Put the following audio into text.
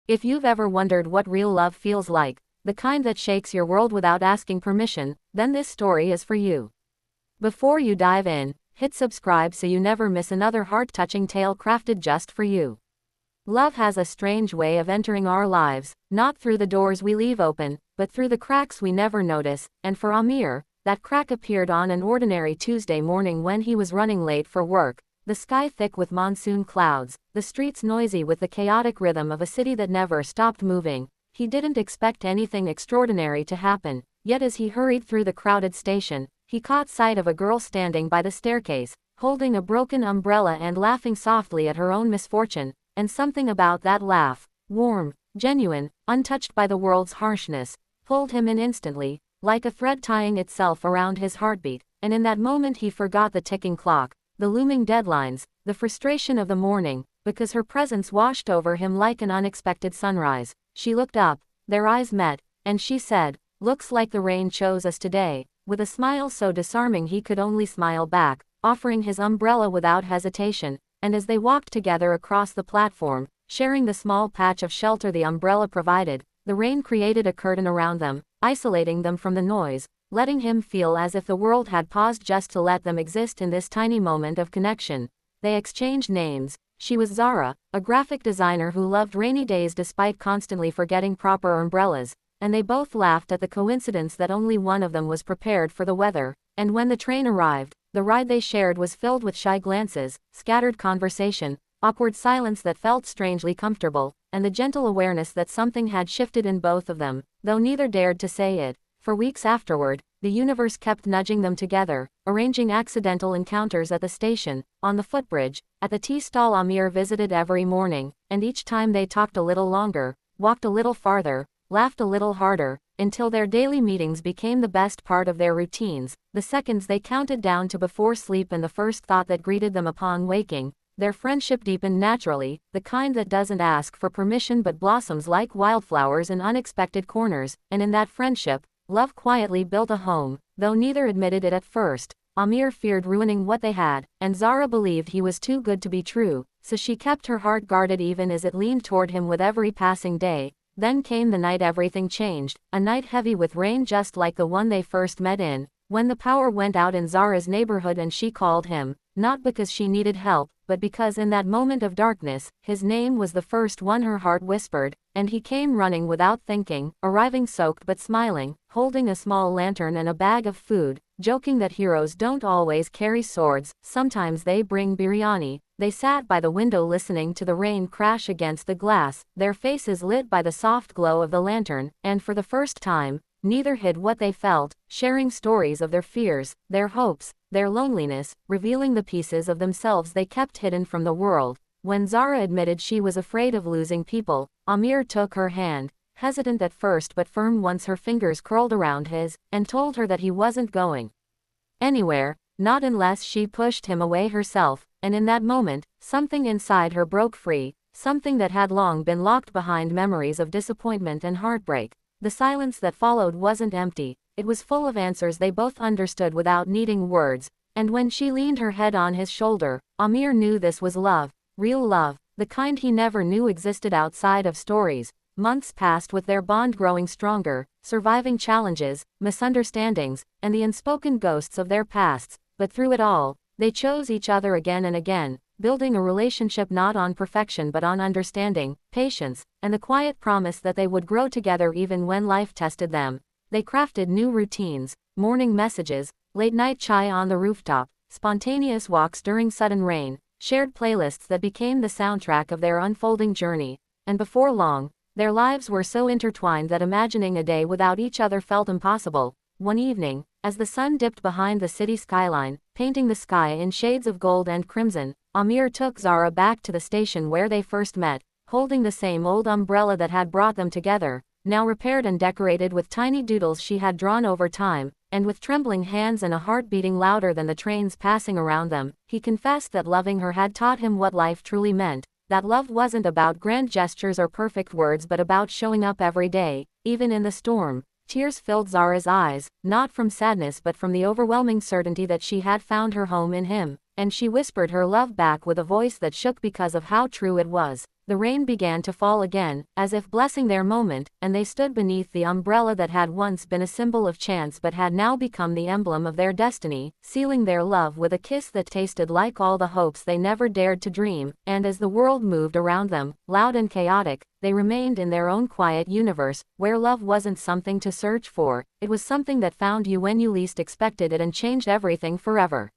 If you've ever wondered what real love feels like, the kind that shakes your world without asking permission, then this story is for you. Before you dive in, hit subscribe so you never miss another heart-touching tale crafted just for you. Love has a strange way of entering our lives, not through the doors we leave open, but through the cracks we never notice, and for Amir, that crack appeared on an ordinary Tuesday morning when he was running late for work, the sky thick with monsoon clouds, the streets noisy with the chaotic rhythm of a city that never stopped moving. He didn't expect anything extraordinary to happen, yet as he hurried through the crowded station, he caught sight of a girl standing by the staircase, holding a broken umbrella and laughing softly at her own misfortune. And something about that laugh, warm, genuine, untouched by the world's harshness, pulled him in instantly, like a thread tying itself around his heartbeat, and in that moment he forgot the ticking clock, the looming deadlines, the frustration of the morning, because her presence washed over him like an unexpected sunrise. She looked up, their eyes met, and she said, "Looks like the rain chose us today," with a smile so disarming he could only smile back, offering his umbrella without hesitation. And as they walked together across the platform, sharing the small patch of shelter the umbrella provided, the rain created a curtain around them, isolating them from the noise, letting him feel as if the world had paused just to let them exist in this tiny moment of connection. They exchanged names. She was Zara, a graphic designer who loved rainy days despite constantly forgetting proper umbrellas, and they both laughed at the coincidence that only one of them was prepared for the weather. And when the train arrived, the ride they shared was filled with shy glances, scattered conversation, awkward silence that felt strangely comfortable, and the gentle awareness that something had shifted in both of them, though neither dared to say it. For weeks afterward, the universe kept nudging them together, arranging accidental encounters at the station, on the footbridge, at the tea stall Amir visited every morning, and each time they talked a little longer, walked a little farther, laughed a little harder, until their daily meetings became the best part of their routines, the seconds they counted down to before sleep and the first thought that greeted them upon waking. Their friendship deepened naturally, the kind that doesn't ask for permission but blossoms like wildflowers in unexpected corners, and in that friendship, love quietly built a home, though neither admitted it at first. Amir feared ruining what they had, and Zara believed he was too good to be true, so she kept her heart guarded even as it leaned toward him with every passing day. Then came the night everything changed, a night heavy with rain just like the one they first met in, when the power went out in Zara's neighborhood and she called him, not because she needed help, but because in that moment of darkness, his name was the first one her heart whispered, and he came running without thinking, arriving soaked but smiling, holding a small lantern and a bag of food, joking that heroes don't always carry swords, sometimes they bring biryani. They sat by the window listening to the rain crash against the glass, their faces lit by the soft glow of the lantern, and for the first time, neither hid what they felt, sharing stories of their fears, their hopes, their loneliness, revealing the pieces of themselves they kept hidden from the world. When Zara admitted she was afraid of losing people, Amir took her hand, hesitant at first but firm once her fingers curled around his, and told her that he wasn't going anywhere, not unless she pushed him away herself. And in that moment, something inside her broke free, something that had long been locked behind memories of disappointment and heartbreak. The silence that followed wasn't empty, it was full of answers they both understood without needing words, and when she leaned her head on his shoulder, Amir knew this was love, real love, the kind he never knew existed outside of stories. Months passed with their bond growing stronger, surviving challenges, misunderstandings, and the unspoken ghosts of their pasts, but through it all, they chose each other again and again, building a relationship not on perfection but on understanding, patience, and the quiet promise that they would grow together even when life tested them. They crafted new routines, morning messages, late-night chai on the rooftop, spontaneous walks during sudden rain, shared playlists that became the soundtrack of their unfolding journey, and before long, their lives were so intertwined that imagining a day without each other felt impossible. One evening, as the sun dipped behind the city skyline, painting the sky in shades of gold and crimson, Amir took Zara back to the station where they first met, holding the same old umbrella that had brought them together, now repaired and decorated with tiny doodles she had drawn over time, and with trembling hands and a heart beating louder than the trains passing around them, he confessed that loving her had taught him what life truly meant, that love wasn't about grand gestures or perfect words but about showing up every day, even in the storm. Tears filled Zara's eyes, not from sadness but from the overwhelming certainty that she had found her home in him. and she whispered her love back with a voice that shook because of how true it was. The rain began to fall again, as if blessing their moment, and they stood beneath the umbrella that had once been a symbol of chance but had now become the emblem of their destiny, sealing their love with a kiss that tasted like all the hopes they never dared to dream. And as the world moved around them, loud and chaotic, they remained in their own quiet universe, where love wasn't something to search for, it was something that found you when you least expected it and changed everything forever.